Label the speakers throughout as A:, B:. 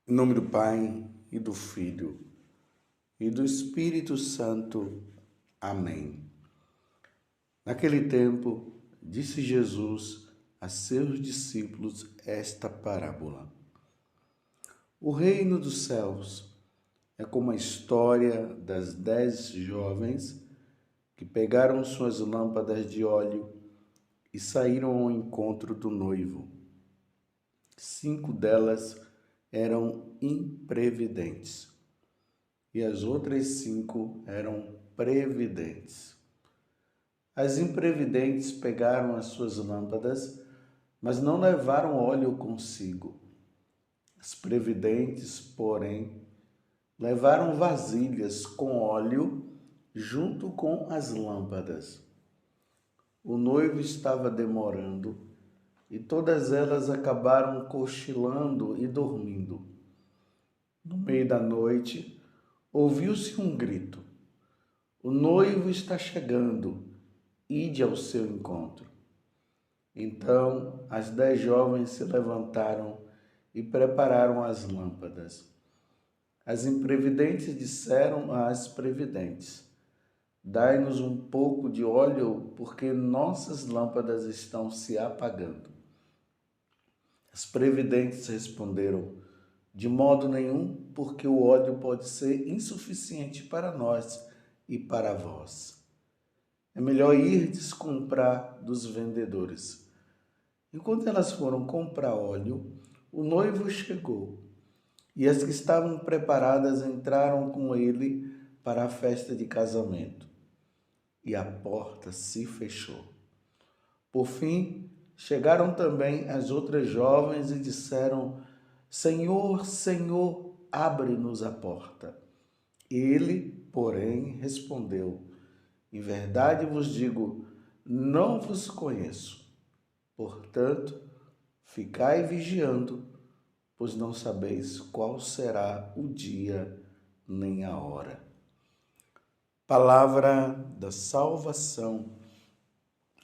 A: Em nome do Pai, e do Filho, e do Espírito Santo. Amém. Naquele tempo, disse Jesus a seus discípulos esta parábola. O reino dos céus é como a história das 10 jovens que pegaram suas lâmpadas de óleo e saíram ao encontro do noivo. 5 delas eram imprevidentes e as outras 5 eram previdentes. As imprevidentes pegaram as suas lâmpadas, mas não levaram óleo consigo. As previdentes, porém, levaram vasilhas com óleo junto com as lâmpadas. O noivo estava demorando e todas elas acabaram cochilando e dormindo. No meio da noite, ouviu-se um grito: "O noivo está chegando, ide ao seu encontro." Então as 10 jovens se levantaram e prepararam as lâmpadas. As imprevidentes disseram às previdentes: "Dai-nos um pouco de óleo, porque nossas lâmpadas estão se apagando." As previdentes responderam: "De modo nenhum, porque o óleo pode ser insuficiente para nós e para vós. É melhor irdes comprar dos vendedores." Enquanto elas foram comprar óleo, o noivo chegou, e as que estavam preparadas entraram com ele para a festa de casamento, e a porta se fechou. Por fim, chegaram também as outras jovens e disseram: "Senhor, Senhor, abre-nos a porta." Ele, porém, respondeu: "Em verdade vos digo, não vos conheço. Portanto, ficai vigiando, pois não sabeis qual será o dia nem a hora." Palavra da salvação.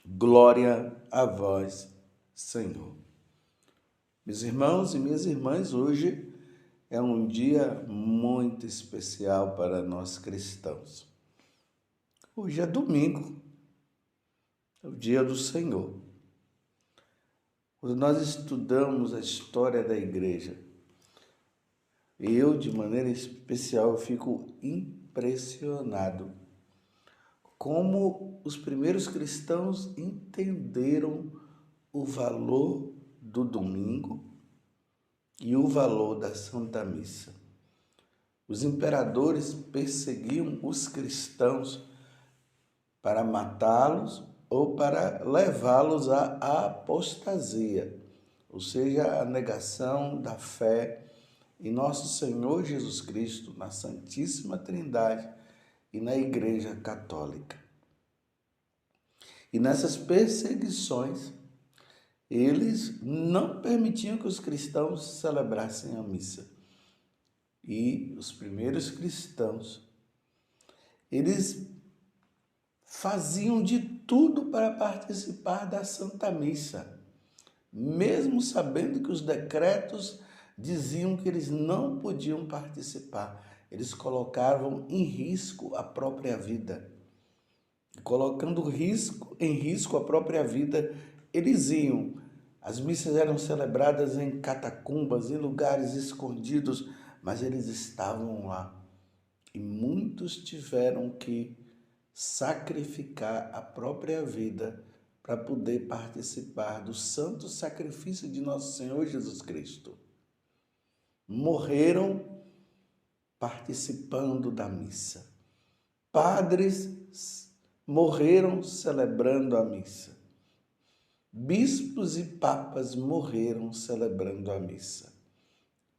A: Glória a vós, Senhor. Meus irmãos e minhas irmãs, hoje é um dia muito especial para nós cristãos. Hoje é domingo, é o dia do Senhor. Quando nós estudamos a história da igreja, eu, de maneira especial, fico impressionado como os primeiros cristãos entenderam o valor do domingo e o valor da Santa Missa. Os imperadores perseguiam os cristãos para matá-los ou para levá-los à apostasia, ou seja, a negação da fé em nosso Senhor Jesus Cristo, na Santíssima Trindade e na Igreja Católica. E nessas perseguições, eles não permitiam que os cristãos celebrassem a missa. E os primeiros cristãos, eles faziam de tudo para participar da Santa Missa, mesmo sabendo que os decretos diziam que eles não podiam participar. Eles colocavam em risco a própria vida. E colocando em risco a própria vida, eles iam. As missas eram celebradas em catacumbas, em lugares escondidos, mas eles estavam lá. E muitos tiveram que sacrificar a própria vida para poder participar do santo sacrifício de nosso Senhor Jesus Cristo. Morreram participando da missa. Padres morreram celebrando a missa. Bispos e papas morreram celebrando a missa.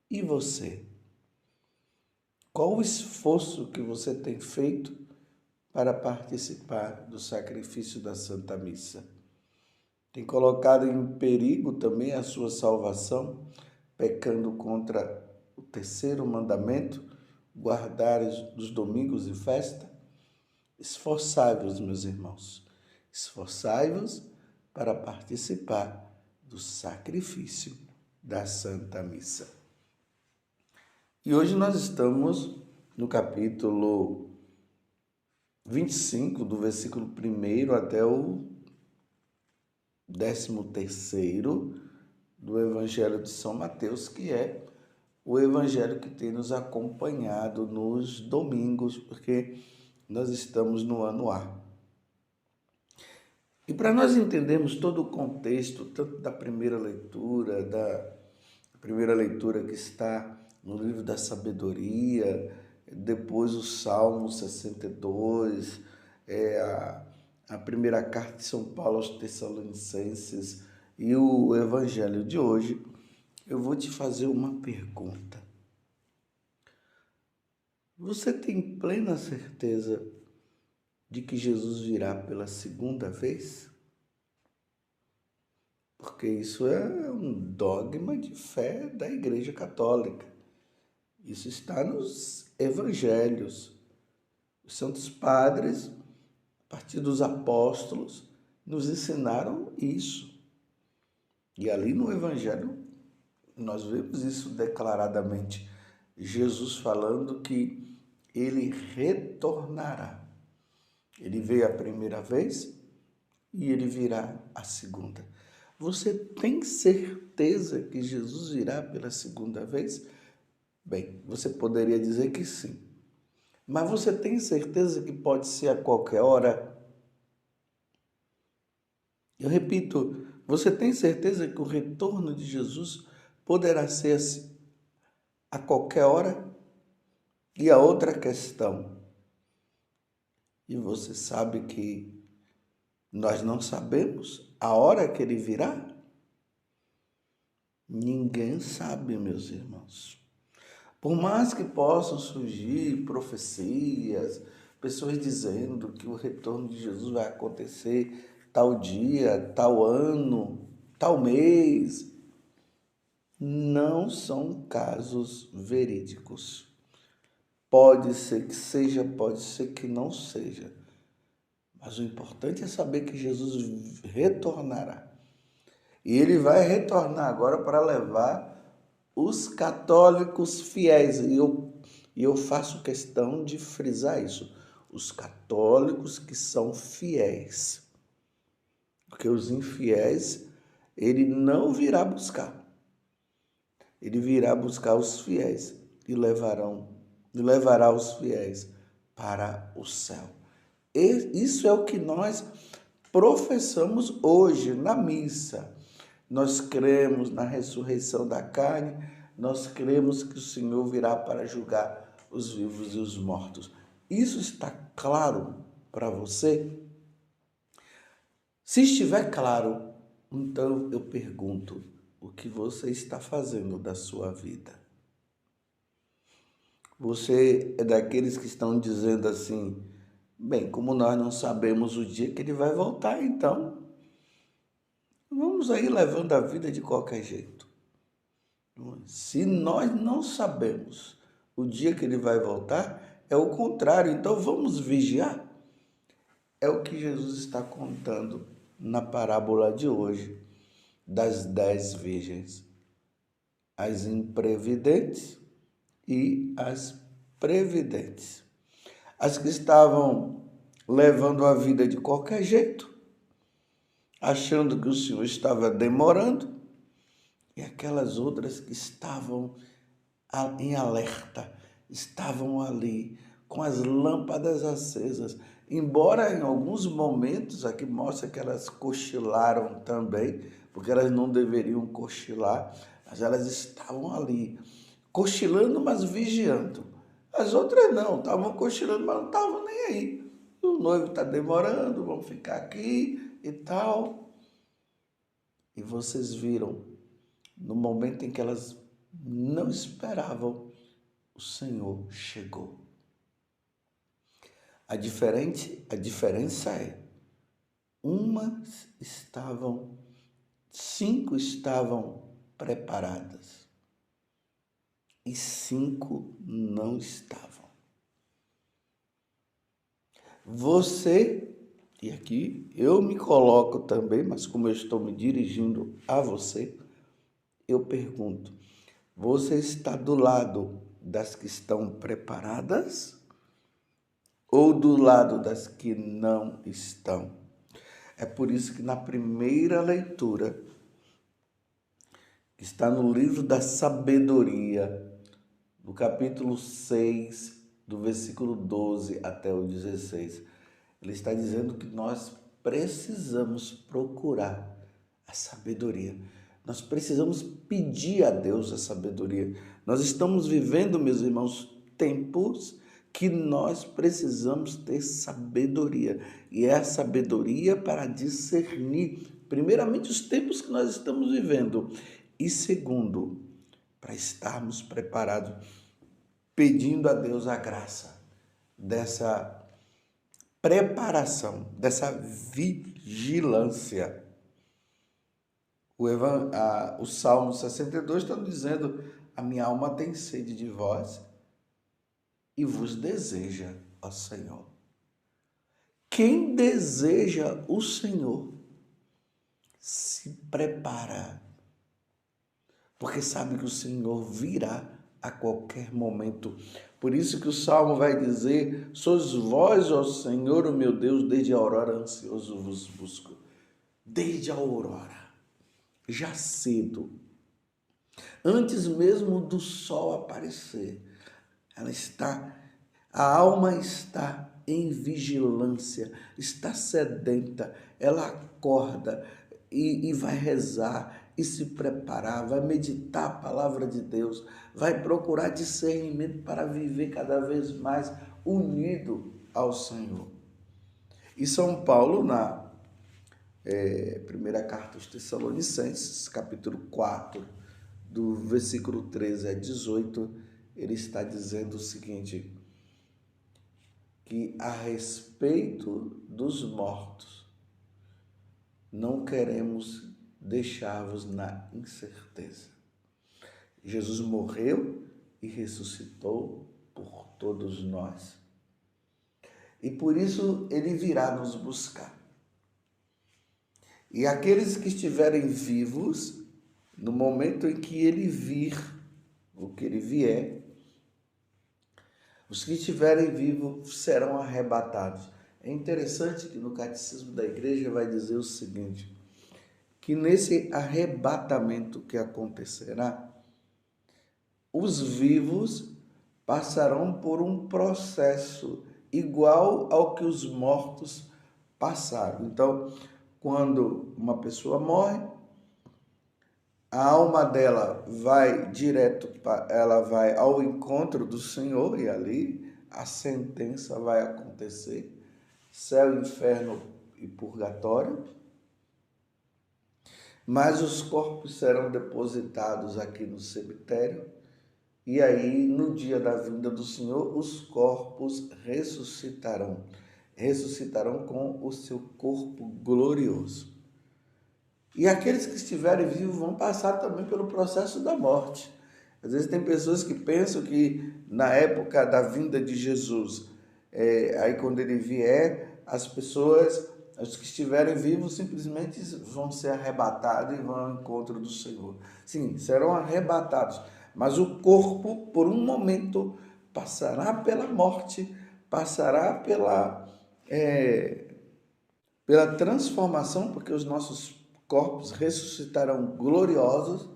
A: E você? Qual o esforço que você tem feito para participar do sacrifício da Santa Missa? Tem colocado em perigo também a sua salvação, pecando contra o terceiro mandamento, guardar os domingos e festa? Esforçai-vos, meus irmãos, esforçai-vos para participar do sacrifício da Santa Missa. E hoje nós estamos no capítulo 25, do versículo 1 até o 13º do Evangelho de São Mateus, que é o evangelho que tem nos acompanhado nos domingos, porque nós estamos no ano A. E para nós entendermos todo o contexto, tanto da primeira leitura que está no livro da sabedoria, depois o Salmo 62, a primeira carta de São Paulo aos Tessalonicenses e o evangelho de hoje, eu vou te fazer uma pergunta. Você tem plena certeza de que Jesus virá pela segunda vez? Porque isso é um dogma de fé da Igreja Católica. Isso está nos evangelhos. Os santos padres, a partir dos apóstolos, nos ensinaram isso. E ali no evangelho nós vemos isso declaradamente. Jesus falando que ele retornará. Ele veio a primeira vez e ele virá a segunda. Você tem certeza que Jesus virá pela segunda vez? Bem, você poderia dizer que sim. Mas você tem certeza que pode ser a qualquer hora? Eu repito, você tem certeza que o retorno de Jesus poderá ser a qualquer hora? E a outra questão, e você sabe que nós não sabemos a hora que ele virá? Ninguém sabe, meus irmãos. Por mais que possam surgir profecias, pessoas dizendo que o retorno de Jesus vai acontecer tal dia, tal ano, tal mês, não são casos verídicos. Pode ser que seja, pode ser que não seja. Mas o importante é saber que Jesus retornará. E ele vai retornar agora para levar os católicos fiéis. E eu faço questão de frisar isso. Os católicos que são fiéis. Porque os infiéis, ele não virá buscar. Ele virá buscar os fiéis e levará os fiéis para o céu. Isso é o que nós professamos hoje na missa. Nós cremos na ressurreição da carne, nós cremos que o Senhor virá para julgar os vivos e os mortos. Isso está claro para você? Se estiver claro, então eu pergunto, o que você está fazendo da sua vida? Você é daqueles que estão dizendo assim, bem, como nós não sabemos o dia que ele vai voltar, então vamos aí levando a vida de qualquer jeito. Se nós não sabemos o dia que ele vai voltar, é o contrário, então vamos vigiar. É o que Jesus está contando na parábola de hoje, das 10 virgens, as imprevidentes e as previdentes. As que estavam levando a vida de qualquer jeito, achando que o Senhor estava demorando, e aquelas outras que estavam em alerta, estavam ali com as lâmpadas acesas, embora em alguns momentos, aqui mostra que elas cochilaram também, porque elas não deveriam cochilar, mas elas estavam ali, cochilando, mas vigiando. As outras não, estavam cochilando, mas não estavam nem aí. O noivo está demorando, vamos ficar aqui e tal. E vocês viram, no momento em que elas não esperavam, o Senhor chegou. A diferença é, cinco estavam preparadas e 5 não estavam. Você, e aqui eu me coloco também, mas como eu estou me dirigindo a você, eu pergunto, você está do lado das que estão preparadas ou do lado das que não estão? É por isso que na primeira leitura, que está no livro da sabedoria, no capítulo 6, do versículo 12 até o 16, ele está dizendo que nós precisamos procurar a sabedoria. Nós precisamos pedir a Deus a sabedoria. Nós estamos vivendo, meus irmãos, tempos que nós precisamos ter sabedoria. E é a sabedoria para discernir, primeiramente, os tempos que nós estamos vivendo. E segundo, para estarmos preparados, pedindo a Deus a graça dessa preparação, dessa vigilância. O Salmo 62 está dizendo: a minha alma tem sede de vós e vos deseja, ó Senhor. Quem deseja o Senhor se prepara, porque sabe que o Senhor virá a qualquer momento. Por isso que o Salmo vai dizer: sois vós, ó Senhor, o meu Deus, desde a aurora ansioso vos busco. Desde a aurora, já cedo, antes mesmo do sol aparecer, a alma está em vigilância, está sedenta, ela acorda e vai rezar e se preparar, vai meditar a palavra de Deus, vai procurar discernimento para viver cada vez mais unido ao Senhor. E São Paulo, na primeira carta aos Tessalonicenses, capítulo 4, do versículo 13 a 18, ele está dizendo o seguinte: que a respeito dos mortos, não queremos deixar-vos na incerteza. Jesus morreu e ressuscitou por todos nós. E por isso ele virá nos buscar. E aqueles que estiverem vivos, no momento em que ele vir, ou que ele vier, os que estiverem vivos serão arrebatados. É interessante que no Catecismo da Igreja vai dizer o seguinte: que nesse arrebatamento que acontecerá, os vivos passarão por um processo igual ao que os mortos passaram. Então, quando uma pessoa morre, a alma dela vai ela vai ao encontro do Senhor e ali a sentença vai acontecer. Céu, inferno e purgatório. Mas os corpos serão depositados aqui no cemitério e aí, no dia da vinda do Senhor, os corpos ressuscitarão com o seu corpo glorioso. E aqueles que estiverem vivos vão passar também pelo processo da morte. Às vezes tem pessoas que pensam que na época da vinda de Jesus, aí quando ele vier, os que estiverem vivos simplesmente vão ser arrebatados e vão ao encontro do Senhor. Sim, serão arrebatados, mas o corpo, por um momento, passará pela morte, passará pela transformação, porque os nossos corpos ressuscitarão gloriosos.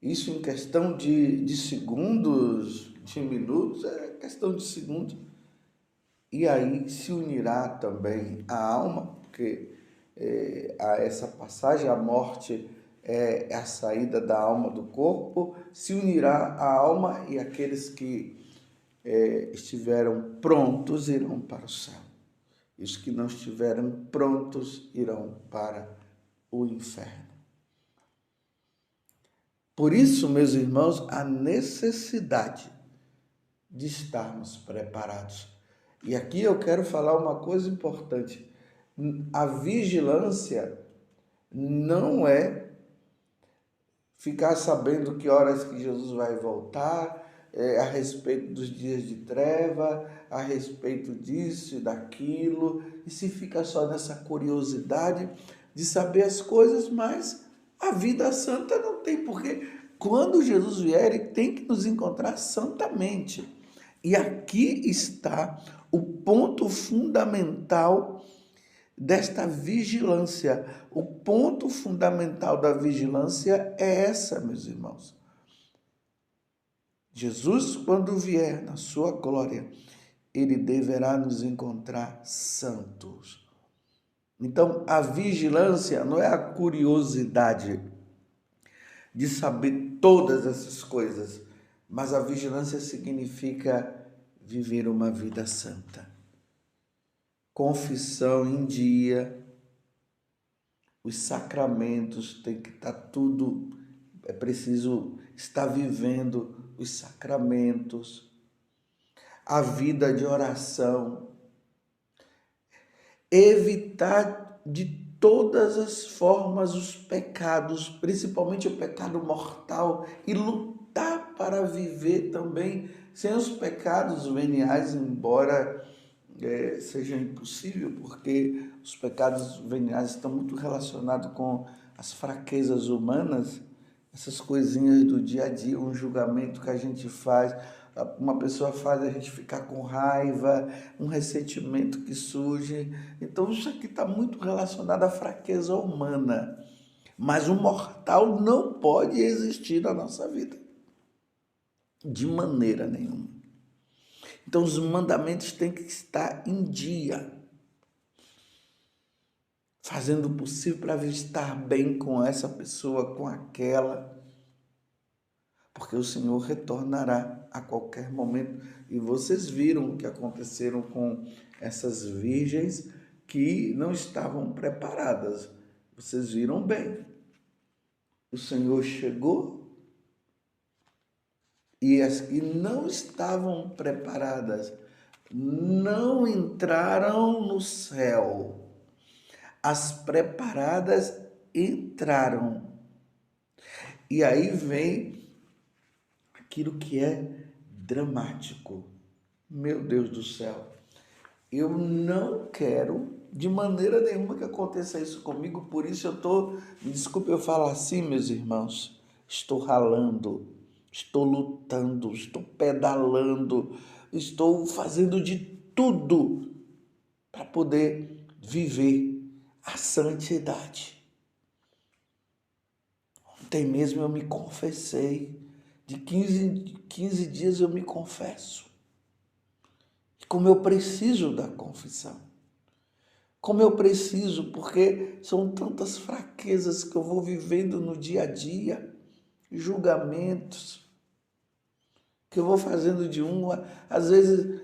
A: Isso em questão de segundos, de minutos, é questão de segundos. E aí se unirá também a alma, porque a essa passagem, a morte é a saída da alma do corpo, se unirá a alma e aqueles que estiveram prontos irão para o céu. E os que não estiverem prontos irão para o inferno. Por isso, meus irmãos, a necessidade de estarmos preparados. E aqui eu quero falar uma coisa importante. A vigilância não é ficar sabendo que horas que Jesus vai voltar, a respeito dos dias de treva, a respeito disso e daquilo, e se fica só nessa curiosidade de saber as coisas, mas a vida santa não tem porquê. quando Jesus vier, ele tem que nos encontrar santamente. E aqui está o ponto fundamental desta vigilância. O ponto fundamental da vigilância é essa, meus irmãos. Jesus, quando vier na sua glória, ele deverá nos encontrar santos. Então, a vigilância não é a curiosidade de saber todas essas coisas, mas a vigilância significa viver uma vida santa. Confissão em dia, os sacramentos, tem que estar tudo, é preciso estar vivendo os sacramentos, a vida de oração, evitar de todas as formas os pecados, principalmente o pecado mortal, e lutar para viver também sem os pecados veniais, embora seja impossível, porque os pecados veniais estão muito relacionados com as fraquezas humanas, essas coisinhas do dia a dia, um julgamento que a gente faz, uma pessoa faz a gente ficar com raiva, um ressentimento que surge. Então isso aqui está muito relacionado à fraqueza humana, mas o mortal não pode existir na nossa vida, de maneira nenhuma. Então os mandamentos têm que estar em dia, fazendo o possível para estar bem com essa pessoa, com aquela, porque o Senhor retornará a qualquer momento. E vocês viram o que aconteceram com essas virgens que não estavam preparadas. Vocês viram bem. O Senhor chegou e as que não estavam preparadas não entraram no céu. As preparadas entraram. E aí vem aquilo que é dramático. Meu Deus do céu, eu não quero de maneira nenhuma que aconteça isso comigo, por isso me desculpe eu falar assim, meus irmãos, estou ralando, estou lutando, estou pedalando, estou fazendo de tudo para poder viver a santidade. Ontem mesmo eu me confessei, de 15 dias eu me confesso. Como eu preciso da confissão. Como eu preciso, porque são tantas fraquezas que eu vou vivendo no dia a dia, julgamentos, que eu vou fazendo de às vezes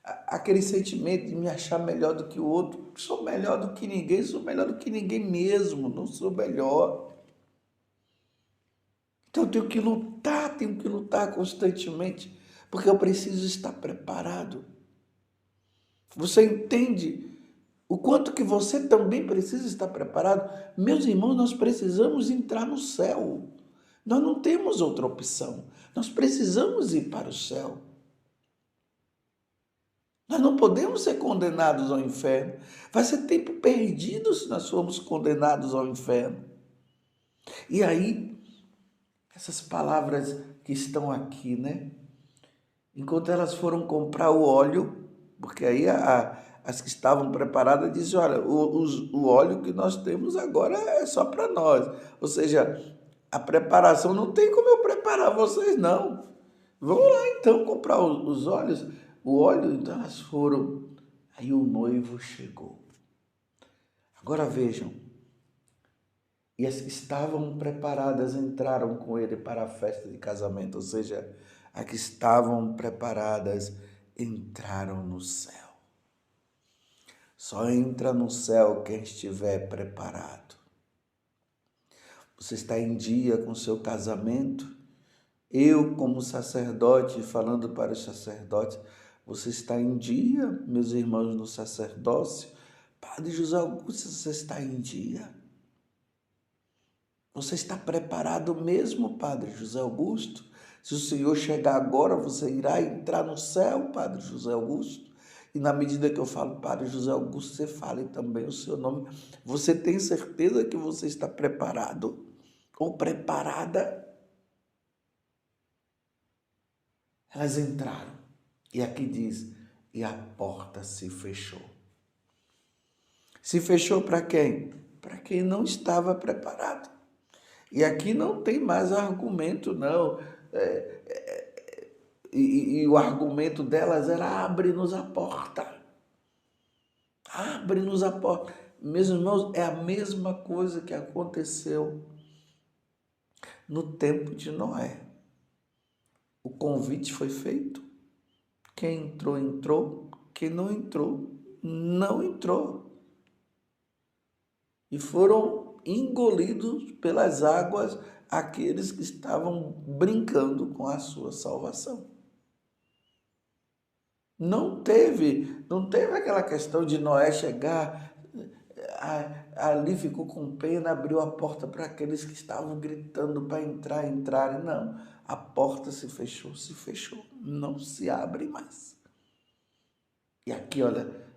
A: aquele sentimento de me achar melhor do que o outro. Sou melhor do que ninguém, sou melhor do que ninguém mesmo, não sou melhor. Então eu tenho que lutar constantemente, porque eu preciso estar preparado. Você entende o quanto que você também precisa estar preparado? Meus irmãos, nós precisamos entrar no céu. Nós não temos outra opção. Nós precisamos ir para o céu. Nós não podemos ser condenados ao inferno. Vai ser tempo perdido se nós formos condenados ao inferno. E aí, essas palavras que estão aqui, né? Enquanto elas foram comprar o óleo, porque aí as que estavam preparadas dizem, olha, o óleo que nós temos agora é só para nós. Ou seja, a preparação não tem como eu preparar vocês, não. Vamos lá então comprar os óleos. O óleo, então elas foram. Aí o noivo chegou. Agora vejam. E as que estavam preparadas entraram com ele para a festa de casamento. Ou seja, as que estavam preparadas entraram no céu. Só entra no céu quem estiver preparado. Você está em dia com seu casamento? Eu, como sacerdote, falando para os sacerdotes, você está em dia, meus irmãos no sacerdócio? Padre José Augusto, você está em dia? Você está preparado mesmo, Padre José Augusto? Se o Senhor chegar agora, você irá entrar no céu, Padre José Augusto? E na medida que eu falo Padre José Augusto, você fale também o seu nome. Você tem certeza que você está preparado ou preparada? Elas entraram. E aqui diz, e a porta se fechou. Se fechou para quem? Para quem não estava preparado. E aqui não tem mais argumento, não. E o argumento delas era: abre-nos a porta. Abre-nos a porta. Meus irmãos, é a mesma coisa que aconteceu no tempo de Noé. O convite foi feito. Quem entrou, entrou. Quem não entrou, não entrou. E foram engolidos pelas águas aqueles que estavam brincando com a sua salvação. Não teve aquela questão de Noé chegar, ali ficou com pena, abriu a porta para aqueles que estavam gritando para entrarem. Não, a porta se fechou, não se abre mais. E aqui, olha,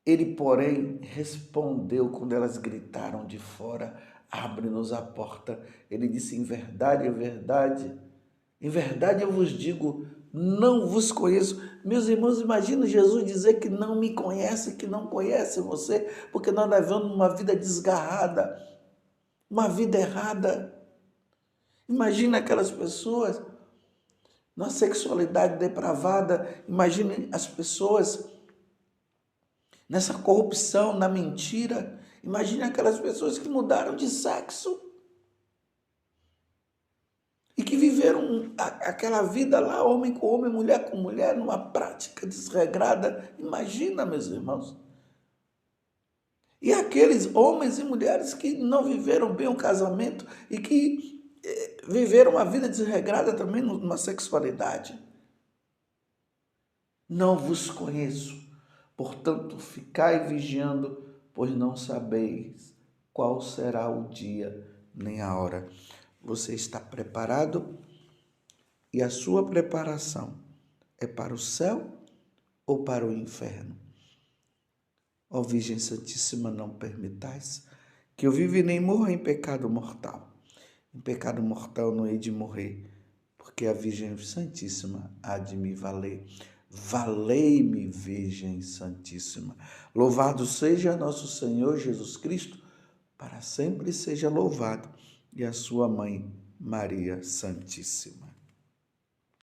A: ele, porém, respondeu quando elas gritaram de fora: abre-nos a porta. Ele disse: em verdade eu vos digo, não vos conheço. Meus irmãos, imagina Jesus dizer que não me conhece, que não conhece você, porque nós levamos uma vida desgarrada, uma vida errada. Imagina aquelas pessoas na sexualidade depravada, imagine as pessoas nessa corrupção, na mentira. Imagine aquelas pessoas que mudaram de sexo e que viveram aquela vida lá, homem com homem, mulher com mulher, numa prática desregrada. Imagina, meus irmãos. E aqueles homens e mulheres que não viveram bem o casamento e que viveram uma vida desregrada também numa sexualidade. Não vos conheço, portanto, ficai vigiando, pois não sabeis qual será o dia nem a hora. Você está preparado? E a sua preparação é para o céu ou para o inferno? Ó Virgem Santíssima, não permitais que eu viva e nem morra em pecado mortal. Em pecado mortal não hei de morrer, porque a Virgem Santíssima há de me valer. Valei-me, Virgem Santíssima. Louvado seja nosso Senhor Jesus Cristo, para sempre seja louvado, e a sua mãe, Maria Santíssima.